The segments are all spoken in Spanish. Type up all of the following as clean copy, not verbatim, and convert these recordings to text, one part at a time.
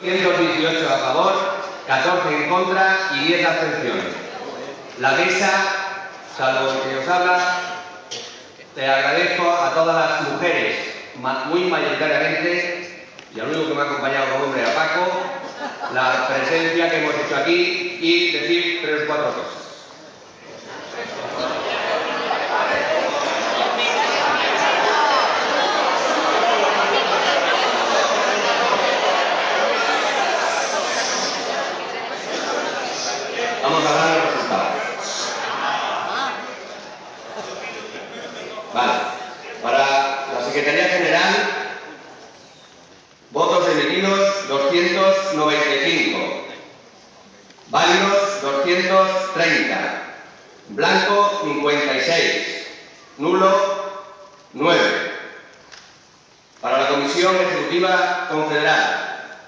118 a favor, 14 en contra y 10 abstenciones. La mesa, salvo el que os habla, te agradezco a todas las mujeres, muy mayoritariamente, y al único que me ha acompañado como hombre, a Paco, la presencia que hemos hecho aquí y decir 3 o 4 cosas. Vamos a dar los resultados. Vale. Para la Secretaría General, votos emitidos 295, válidos 230, blanco 56, nulo 9. Para la Comisión Ejecutiva Confederal,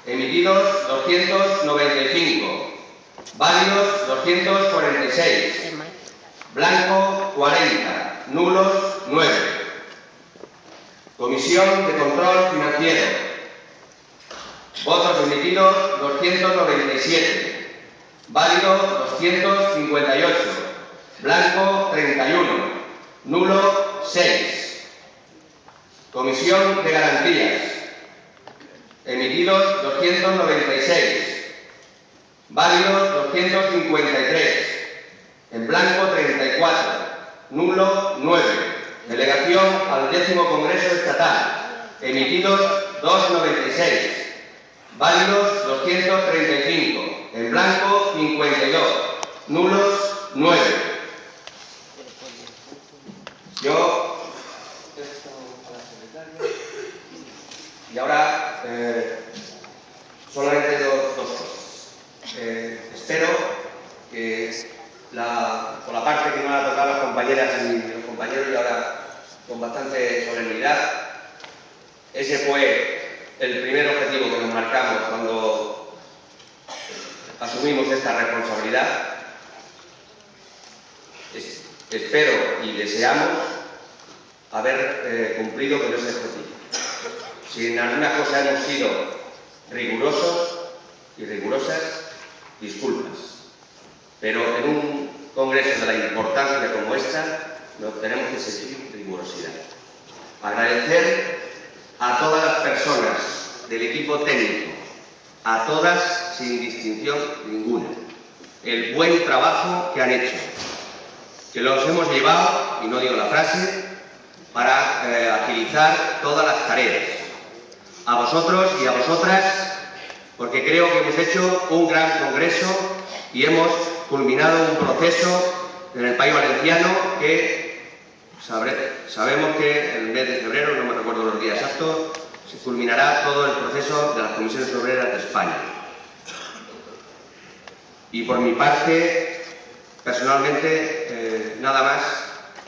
emitidos 295, válidos 246, blanco 40, nulos 9. Comisión de Control Financiero, votos emitidos 297, válido 258, blanco 31, nulo 6. Comisión de Garantías, emitidos 296, válidos 253, en blanco 34, nulo 9. Delegación al 10º Congreso Estatal, emitidos 296, válidos 235, en blanco 52, nulos 9. Y ahora solamente dos cosas. Espero que por la parte que me van a tocar las compañeras y los compañeros, y ahora con bastante solemnidad, ese fue el primer objetivo que nos marcamos cuando asumimos esta responsabilidad. Espero y deseamos haber cumplido con ese objetivo. Si en alguna cosa hemos sido rigurosos y rigurosas, disculpas. Pero en un congreso de la importancia como esta, nos tenemos que exigir rigurosidad. Agradecer a todas las personas del equipo técnico, a todas sin distinción ninguna, el buen trabajo que han hecho, que los hemos llevado, y no digo la frase, para agilizar todas las tareas. A vosotros y a vosotras, porque creo que hemos hecho un gran congreso y hemos culminado un proceso en el País Valenciano que sabemos que en el mes de febrero, no me recuerdo los días exactos, se culminará todo el proceso de las comisiones obreras de España. Y por mi parte, personalmente, nada más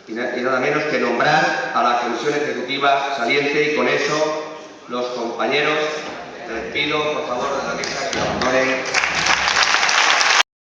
y nada menos que nombrar a la Comisión Ejecutiva saliente, y con eso los compañeros les pido, por favor, de la mesa que abandonen